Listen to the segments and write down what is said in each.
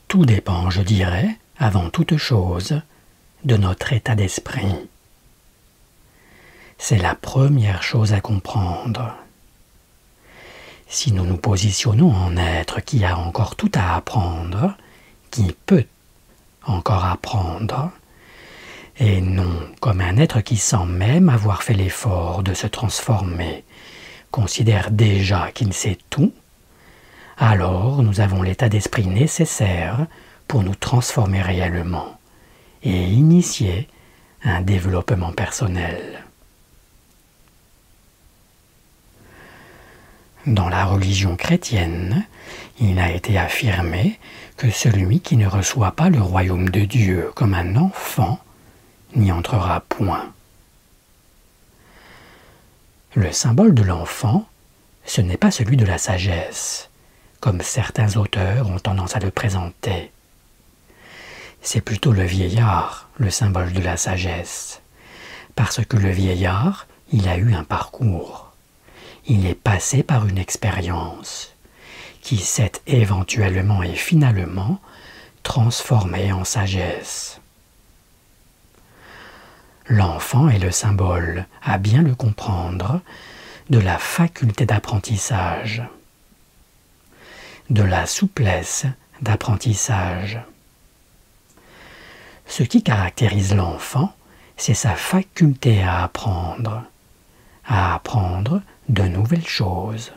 Tout dépend, je dirais, avant toute chose, de notre état d'esprit. C'est la première chose à comprendre. Si nous nous positionnons en être qui a encore tout à apprendre, qui peut encore apprendre, et non comme un être qui, sans même avoir fait l'effort de se transformer, considère déjà qu'il sait tout, alors nous avons l'état d'esprit nécessaire pour nous transformer réellement et initier un développement personnel. Dans la religion chrétienne, il a été affirmé que celui qui ne reçoit pas le royaume de Dieu comme un enfant n'y entrera point. Le symbole de l'enfant, ce n'est pas celui de la sagesse, comme certains auteurs ont tendance à le présenter. C'est plutôt le vieillard, le symbole de la sagesse, parce que le vieillard, il a eu un parcours. Il est passé par une expérience qui s'est éventuellement et finalement transformée en sagesse. L'enfant est le symbole, à bien le comprendre, de la faculté d'apprentissage, de la souplesse d'apprentissage. Ce qui caractérise l'enfant, c'est sa faculté à apprendre de nouvelles choses.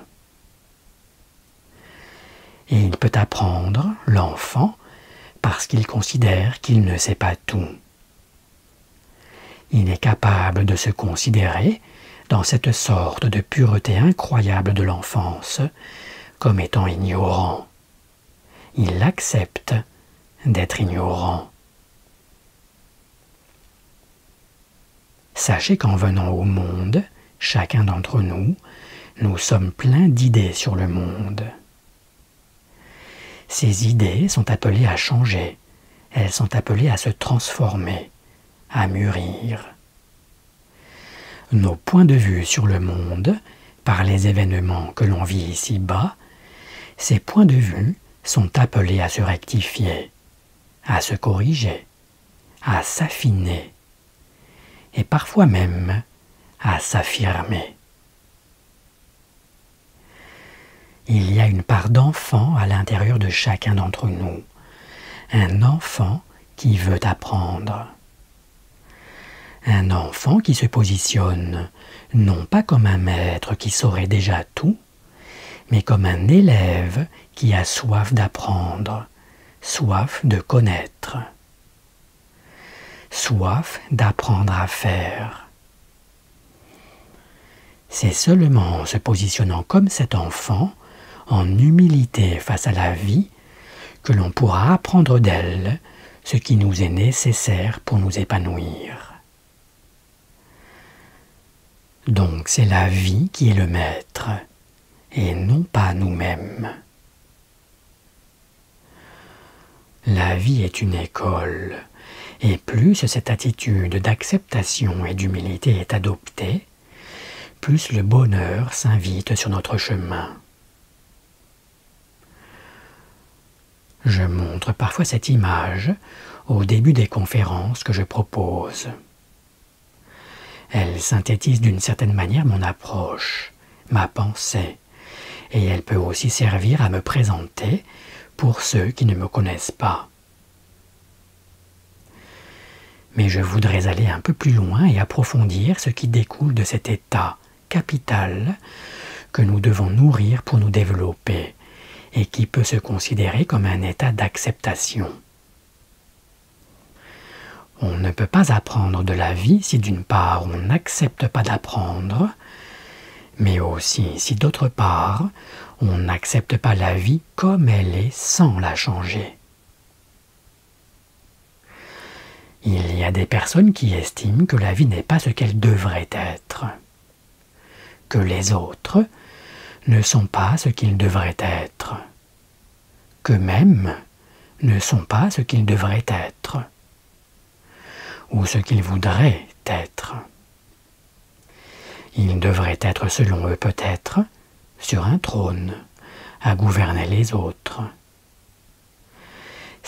Et il peut apprendre, l'enfant, parce qu'il considère qu'il ne sait pas tout. Il est capable de se considérer, dans cette sorte de pureté incroyable de l'enfance, comme étant ignorant. Il accepte d'être ignorant. Sachez qu'en venant au monde, chacun d'entre nous, nous sommes pleins d'idées sur le monde. Ces idées sont appelées à changer, elles sont appelées à se transformer, à mûrir. Nos points de vue sur le monde, par les événements que l'on vit ici-bas, ces points de vue sont appelés à se rectifier, à se corriger, à s'affiner, et parfois même à s'affirmer. Il y a une part d'enfant à l'intérieur de chacun d'entre nous, un enfant qui veut apprendre. Un enfant qui se positionne non pas comme un maître qui saurait déjà tout, mais comme un élève qui a soif d'apprendre, soif de connaître, soif d'apprendre à faire. C'est seulement en se positionnant comme cet enfant, en humilité face à la vie, que l'on pourra apprendre d'elle ce qui nous est nécessaire pour nous épanouir. Donc c'est la vie qui est le maître, et non pas nous-mêmes. La vie est une école, et plus cette attitude d'acceptation et d'humilité est adoptée, plus le bonheur s'invite sur notre chemin. Je montre parfois cette image au début des conférences que je propose. Elle synthétise d'une certaine manière mon approche, ma pensée, et elle peut aussi servir à me présenter pour ceux qui ne me connaissent pas. Mais je voudrais aller un peu plus loin et approfondir ce qui découle de cet état capital que nous devons nourrir pour nous développer et qui peut se considérer comme un état d'acceptation. On ne peut pas apprendre de la vie si d'une part on n'accepte pas d'apprendre, mais aussi si d'autre part on n'accepte pas la vie comme elle est sans la changer. Il y a des personnes qui estiment que la vie n'est pas ce qu'elle devrait être, que les autres ne sont pas ce qu'ils devraient être, qu'eux-mêmes ne sont pas ce qu'ils devraient être, ou ce qu'ils voudraient être. Ils devraient être, selon eux peut-être, sur un trône, à gouverner les autres.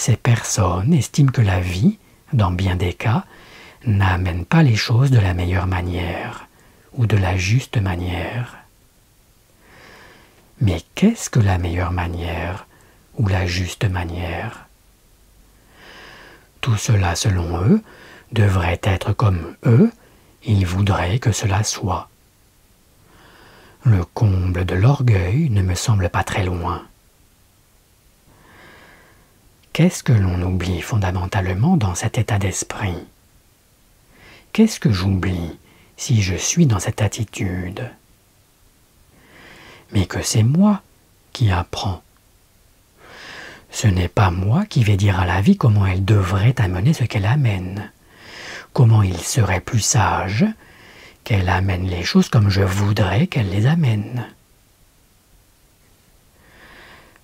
ces personnes estiment que la vie, dans bien des cas, n'amène pas les choses de la meilleure manière ou de la juste manière. Mais qu'est-ce que la meilleure manière ou la juste manière? Tout cela, selon eux, devrait être comme eux, ils voudraient que cela soit. Le comble de l'orgueil ne me semble pas très loin. Qu'est-ce que l'on oublie fondamentalement dans cet état d'esprit? Qu'est-ce que j'oublie si je suis dans cette attitude? Mais que c'est moi qui apprends. Ce n'est pas moi qui vais dire à la vie comment elle devrait amener ce qu'elle amène, comment il serait plus sage qu'elle amène les choses comme je voudrais qu'elle les amène.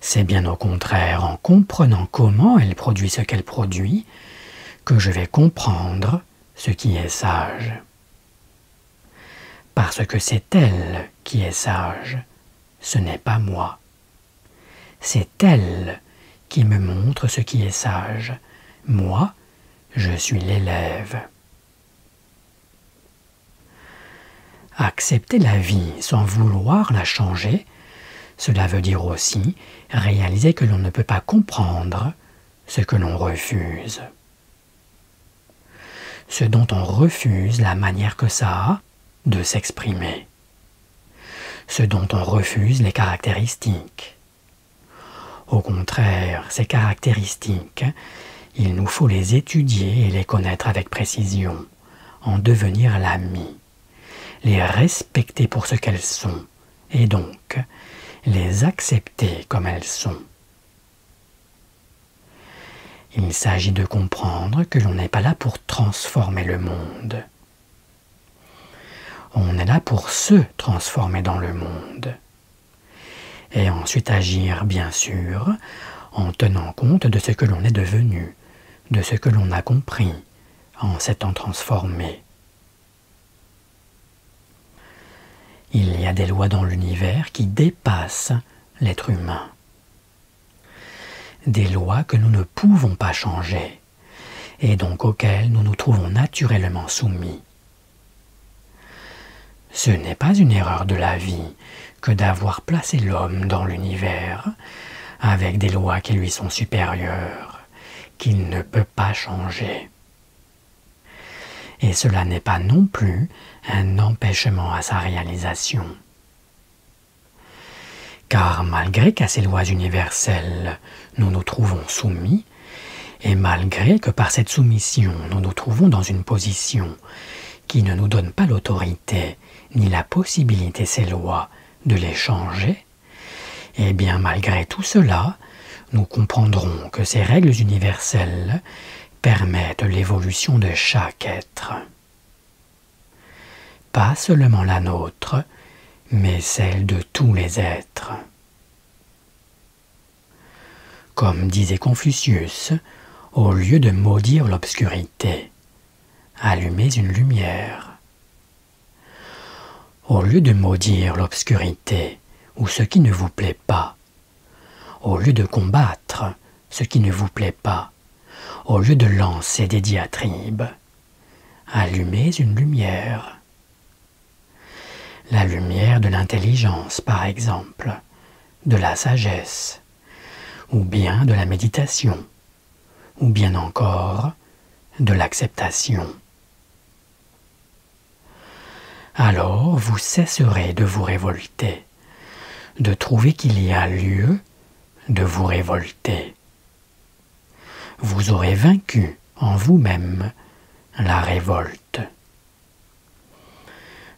C'est bien au contraire en comprenant comment elle produit ce qu'elle produit que je vais comprendre ce qui est sage. Parce que c'est elle qui est sage, ce n'est pas moi. C'est elle qui me montre ce qui est sage. Moi, je suis l'élève. Accepter la vie sans vouloir la changer, cela veut dire aussi réaliser que l'on ne peut pas comprendre ce que l'on refuse. Ce dont on refuse la manière que ça a de s'exprimer. Ce dont on refuse les caractéristiques. Au contraire, ces caractéristiques, il nous faut les étudier et les connaître avec précision, en devenir l'ami, les respecter pour ce qu'elles sont, et donc les accepter comme elles sont. Il s'agit de comprendre que l'on n'est pas là pour transformer le monde. On est là pour se transformer dans le monde. Et ensuite agir, bien sûr, en tenant compte de ce que l'on est devenu, de ce que l'on a compris en s'étant transformé. Il y a des lois dans l'univers qui dépassent l'être humain. Des lois que nous ne pouvons pas changer, et donc auxquelles nous nous trouvons naturellement soumis. Ce n'est pas une erreur de la vie que d'avoir placé l'homme dans l'univers avec des lois qui lui sont supérieures, qu'il ne peut pas changer. Et cela n'est pas non plus un empêchement à sa réalisation. Car malgré qu'à ces lois universelles nous nous trouvons soumis, et malgré que par cette soumission nous nous trouvons dans une position qui ne nous donne pas l'autorité ni la possibilité, ces lois, de les changer, et bien malgré tout cela, nous comprendrons que ces règles universelles permettent l'évolution de chaque être. Pas seulement la nôtre, mais celle de tous les êtres. Comme disait Confucius, au lieu de maudire l'obscurité, allumez une lumière. Au lieu de maudire l'obscurité ou ce qui ne vous plaît pas, au lieu de combattre ce qui ne vous plaît pas, au lieu de lancer des diatribes, allumez une lumière. La lumière de l'intelligence, par exemple, de la sagesse, ou bien de la méditation, ou bien encore de l'acceptation. Alors vous cesserez de vous révolter, de trouver qu'il y a lieu de vous révolter. Vous aurez vaincu en vous-même la révolte.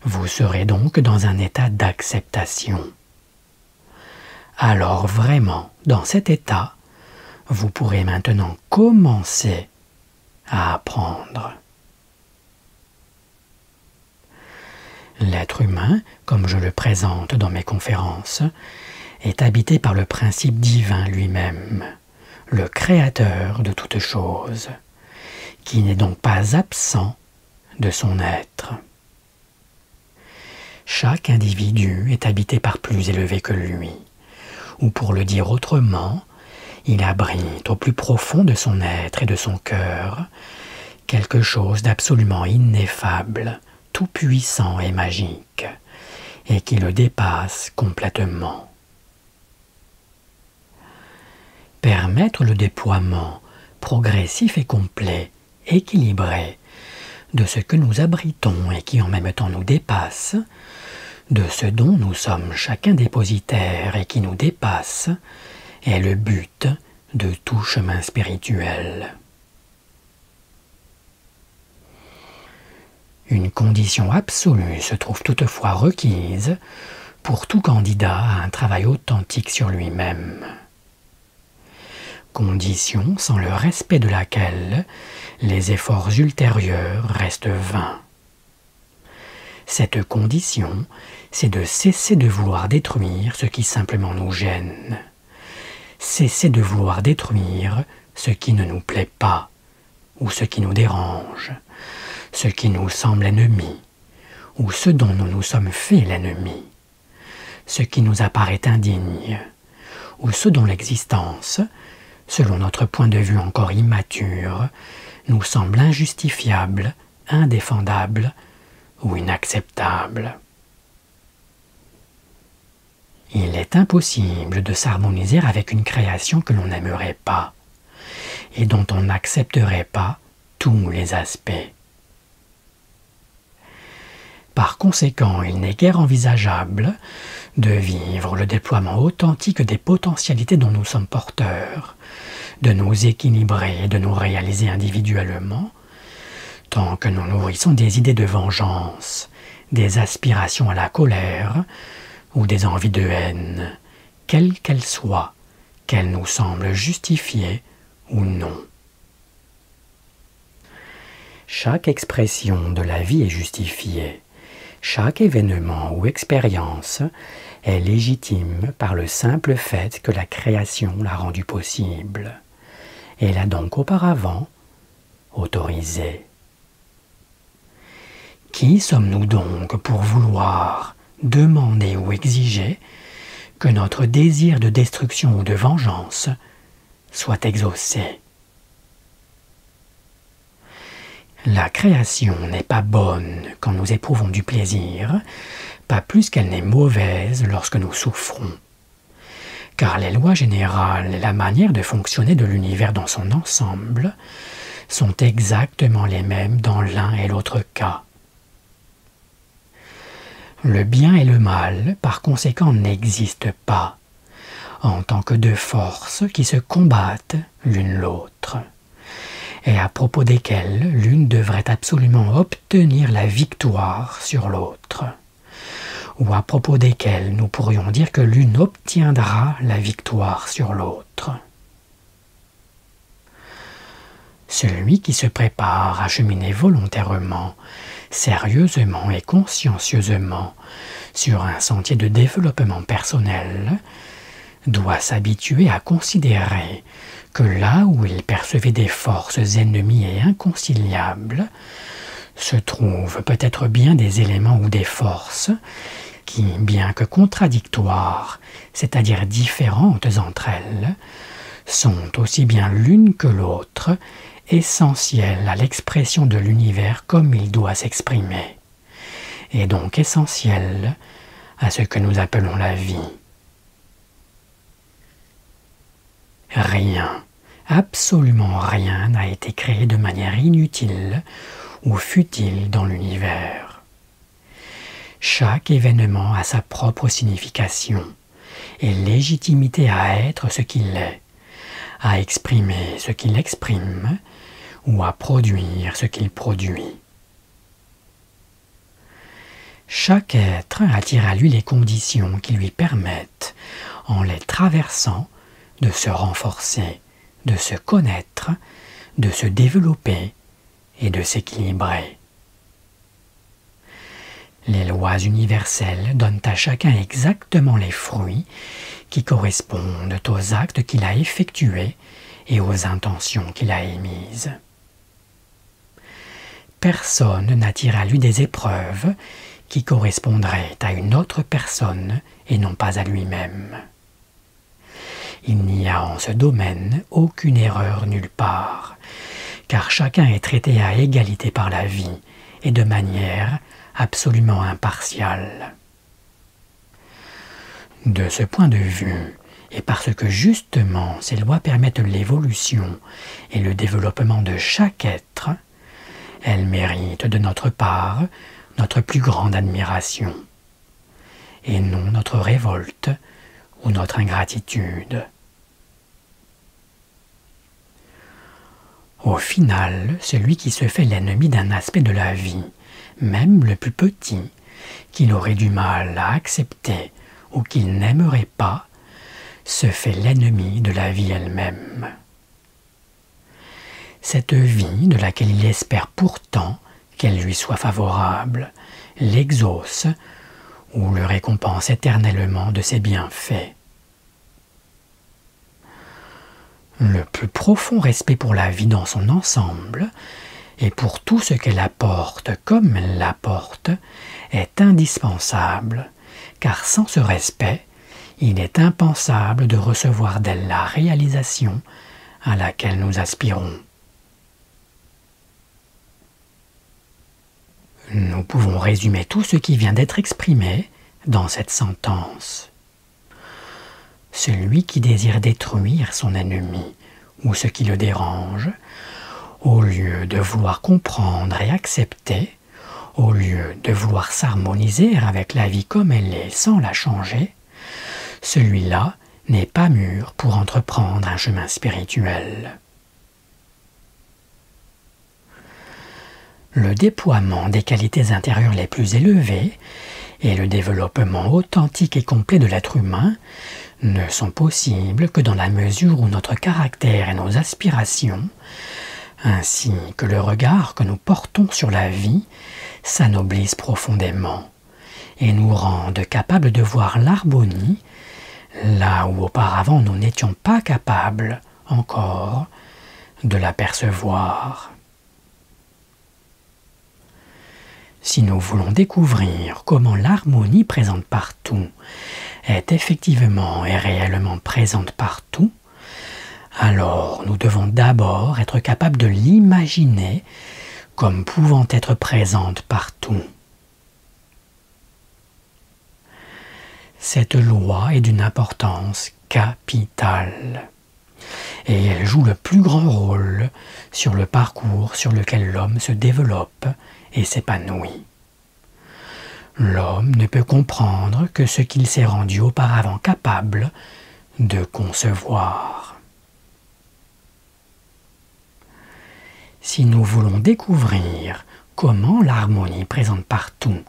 Vous serez donc dans un état d'acceptation. Alors vraiment, dans cet état, vous pourrez maintenant commencer à apprendre. L'être humain, comme je le présente dans mes conférences, est habité par le principe divin lui-même, le créateur de toutes choses, qui n'est donc pas absent de son être. Chaque individu est habité par plus élevé que lui, ou pour le dire autrement, Il abrite au plus profond de son être et de son cœur quelque chose d'absolument ineffable, tout-puissant et magique, et qui le dépasse complètement. Permettre le déploiement progressif et complet, équilibré, de ce que nous abritons et qui en même temps nous dépasse, de ce dont nous sommes chacun dépositaire et qui nous dépasse, est le but de tout chemin spirituel. Une condition absolue se trouve toutefois requise pour tout candidat à un travail authentique sur lui-même. Condition sans le respect de laquelle les efforts ultérieurs restent vains. Cette condition, c'est de cesser de vouloir détruire ce qui simplement nous gêne. Cesser de vouloir détruire ce qui ne nous plaît pas, ou ce qui nous dérange, ce qui nous semble ennemi, ou ce dont nous nous sommes fait l'ennemi, ce qui nous apparaît indigne, ou ce dont l'existence, selon notre point de vue encore immature, nous semble injustifiable, indéfendable ou inacceptable. Il est impossible de s'harmoniser avec une création que l'on n'aimerait pas et dont on n'accepterait pas tous les aspects. Par conséquent, il n'est guère envisageable de vivre le déploiement authentique des potentialités dont nous sommes porteurs, de nous équilibrer et de nous réaliser individuellement, tant que nous nourrissons des idées de vengeance, des aspirations à la colère ou des envies de haine, quelles qu'elles soient, qu'elles nous semblent justifiées ou non. Chaque expression de la vie est justifiée. Chaque événement ou expérience est légitime par le simple fait que la création l'a rendu possible et l'a donc auparavant autorisé. Qui sommes-nous donc pour vouloir, demander ou exiger que notre désir de destruction ou de vengeance soit exaucé? La création n'est pas bonne quand nous éprouvons du plaisir, pas plus qu'elle n'est mauvaise lorsque nous souffrons. Car les lois générales et la manière de fonctionner de l'univers dans son ensemble sont exactement les mêmes dans l'un et l'autre cas. Le bien et le mal, par conséquent, n'existent pas, en tant que deux forces qui se combattent l'une l'autre, et à propos desquelles l'une devrait absolument obtenir la victoire sur l'autre, ou à propos desquelles nous pourrions dire que l'une obtiendra la victoire sur l'autre. Celui qui se prépare à cheminer volontairement, sérieusement et consciencieusement sur un sentier de développement personnel doit s'habituer à considérer que là où il percevait des forces ennemies et inconciliables, se trouvent peut-être bien des éléments ou des forces qui, bien que contradictoires, c'est-à-dire différentes entre elles, sont aussi bien l'une que l'autre essentielles à l'expression de l'univers comme il doit s'exprimer, et donc essentielles à ce que nous appelons la vie. Rien, absolument rien n'a été créé de manière inutile ou futile dans l'univers. Chaque événement a sa propre signification et légitimité à être ce qu'il est, à exprimer ce qu'il exprime ou à produire ce qu'il produit. Chaque être attire à lui les conditions qui lui permettent, en les traversant, de se renforcer, de se connaître, de se développer et de s'équilibrer. Les lois universelles donnent à chacun exactement les fruits qui correspondent aux actes qu'il a effectués et aux intentions qu'il a émises. Personne n'attire à lui des épreuves qui correspondraient à une autre personne et non pas à lui-même. Il n'y a en ce domaine aucune erreur nulle part, car chacun est traité à égalité par la vie et de manière absolument impartiale. De ce point de vue, et parce que justement ces lois permettent l'évolution et le développement de chaque être, elles méritent de notre part notre plus grande admiration, et non notre révolte ou notre ingratitude. Au final, celui qui se fait l'ennemi d'un aspect de la vie, même le plus petit, qu'il aurait du mal à accepter ou qu'il n'aimerait pas, se fait l'ennemi de la vie elle-même. Cette vie de laquelle il espère pourtant qu'elle lui soit favorable, l'exauce ou le récompense éternellement de ses bienfaits. Le plus profond respect pour la vie dans son ensemble, et pour tout ce qu'elle apporte comme elle l'apporte, est indispensable, car sans ce respect, il est impensable de recevoir d'elle la réalisation à laquelle nous aspirons. Nous pouvons résumer tout ce qui vient d'être exprimé dans cette sentence. Celui qui désire détruire son ennemi ou ce qui le dérange, au lieu de vouloir comprendre et accepter, au lieu de vouloir s'harmoniser avec la vie comme elle est sans la changer, celui-là n'est pas mûr pour entreprendre un chemin spirituel. Le déploiement des qualités intérieures les plus élevées et le développement authentique et complet de l'être humain ne sont possibles que dans la mesure où notre caractère et nos aspirations, ainsi que le regard que nous portons sur la vie, s'anoblissent profondément et nous rendent capables de voir l'harmonie là où auparavant nous n'étions pas capables encore de l'apercevoir. Si nous voulons découvrir comment l'harmonie présente partout est effectivement et réellement présente partout, alors nous devons d'abord être capables de l'imaginer comme pouvant être présente partout. Cette loi est d'une importance capitale, et elle joue le plus grand rôle sur le parcours sur lequel l'homme se développe et s'épanouit. L'homme ne peut comprendre que ce qu'il s'est rendu auparavant capable de concevoir. Si nous voulons découvrir comment l'harmonie présente partout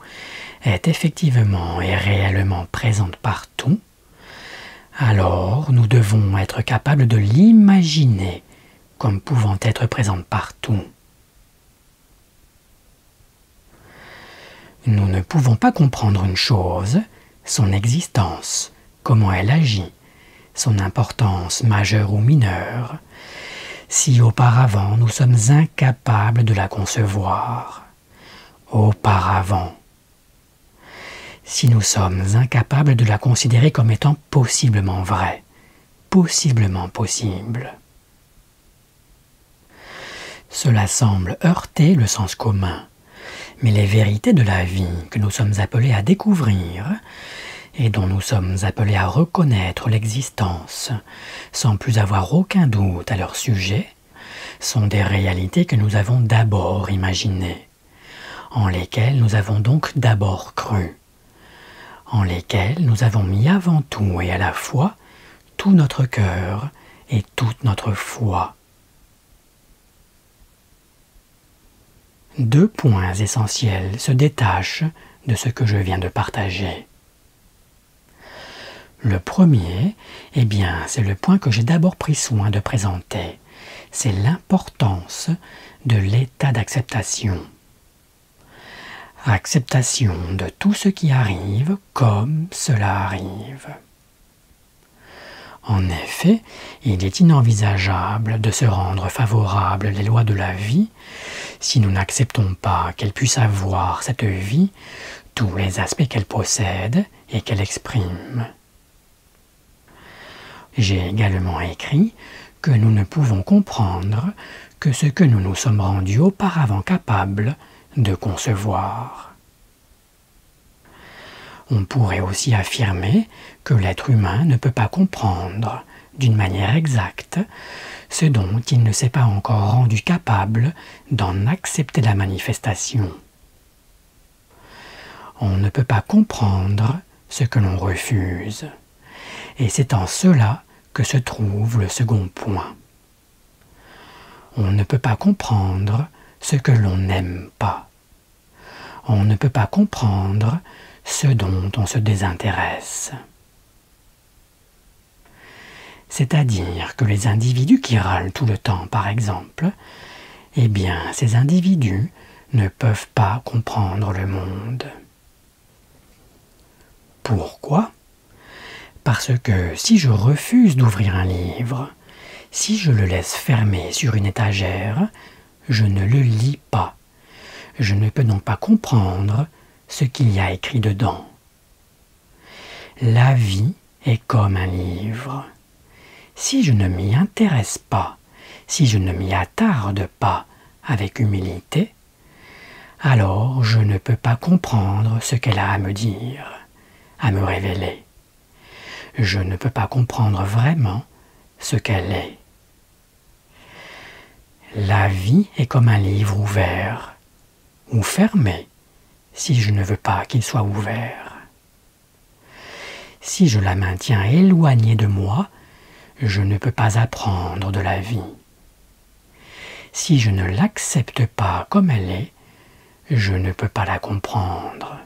est effectivement et réellement présente partout, alors nous devons être capables de l'imaginer comme pouvant être présente partout. Nous ne pouvons pas comprendre une chose, son existence, comment elle agit, son importance majeure ou mineure, si auparavant nous sommes incapables de la concevoir. Auparavant. Si nous sommes incapables de la considérer comme étant possiblement vraie, possiblement possible. Cela semble heurter le sens commun, mais les vérités de la vie que nous sommes appelés à découvrir et dont nous sommes appelés à reconnaître l'existence sans plus avoir aucun doute à leur sujet, sont des réalités que nous avons d'abord imaginées, en lesquelles nous avons donc d'abord cru, en lesquelles nous avons mis avant tout et à la fois tout notre cœur et toute notre foi. Deux points essentiels se détachent de ce que je viens de partager. Le premier, c'est le point que j'ai d'abord pris soin de présenter. C'est l'importance de l'état d'acceptation. Acceptation de tout ce qui arrive comme cela arrive. En effet, il est inenvisageable de se rendre favorable les lois de la vie si nous n'acceptons pas qu'elle puisse avoir cette vie, tous les aspects qu'elle possède et qu'elle exprime. J'ai également écrit que nous ne pouvons comprendre que ce que nous nous sommes rendus auparavant capables de concevoir. On pourrait aussi affirmer que l'être humain ne peut pas comprendre d'une manière exacte ce dont il ne s'est pas encore rendu capable d'en accepter la manifestation. On ne peut pas comprendre ce que l'on refuse, et c'est en cela que se trouve le second point. On ne peut pas comprendre ce que l'on n'aime pas. On ne peut pas comprendre ce dont on se désintéresse. C'est-à-dire que les individus qui râlent tout le temps, par exemple, eh bien, ces individus ne peuvent pas comprendre le monde. Pourquoi ? Parce que si je refuse d'ouvrir un livre, si je le laisse fermé sur une étagère, je ne le lis pas. Je ne peux donc pas comprendre ce qu'il y a écrit dedans. La vie est comme un livre. Si je ne m'y intéresse pas, si je ne m'y attarde pas avec humilité, alors je ne peux pas comprendre ce qu'elle a à me dire, à me révéler. Je ne peux pas comprendre vraiment ce qu'elle est. La vie est comme un livre ouvert, ou fermé, si je ne veux pas qu'il soit ouvert. Si je la maintiens éloignée de moi, je ne peux pas apprendre de la vie. Si je ne l'accepte pas comme elle est, je ne peux pas la comprendre.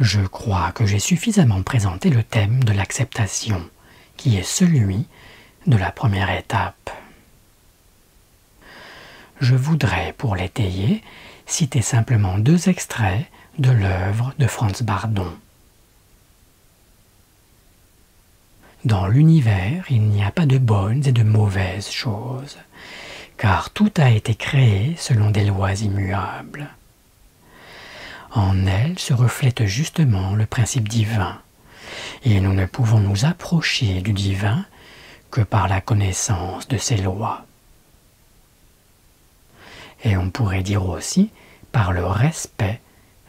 Je crois que j'ai suffisamment présenté le thème de l'acceptation, qui est celui de la première étape. Je voudrais, pour l'étayer, citer simplement 2 extraits de l'œuvre de Franz Bardon. Dans l'univers, il n'y a pas de bonnes et de mauvaises choses, car tout a été créé selon des lois immuables. En elles se reflète justement le principe divin, et nous ne pouvons nous approcher du divin que par la connaissance de ses lois. Et on pourrait dire aussi par le respect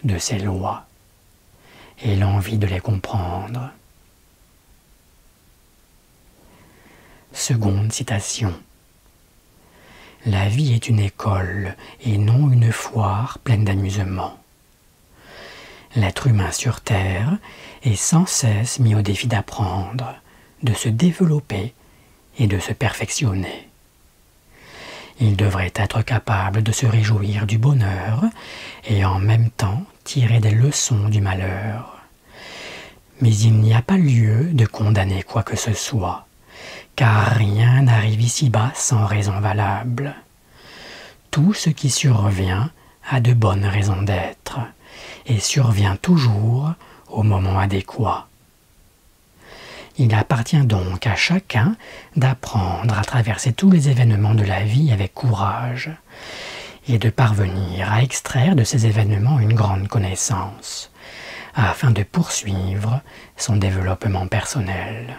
de ses lois, et l'envie de les comprendre. Seconde citation. La vie est une école et non une foire pleine d'amusement. L'être humain sur Terre est sans cesse mis au défi d'apprendre, de se développer et de se perfectionner. Il devrait être capable de se réjouir du bonheur et en même temps tirer des leçons du malheur. Mais il n'y a pas lieu de condamner quoi que ce soit, car rien n'arrive ici-bas sans raison valable. Tout ce qui survient a de bonnes raisons d'être, et survient toujours au moment adéquat. Il appartient donc à chacun d'apprendre à traverser tous les événements de la vie avec courage, et de parvenir à extraire de ces événements une grande connaissance, afin de poursuivre son développement personnel.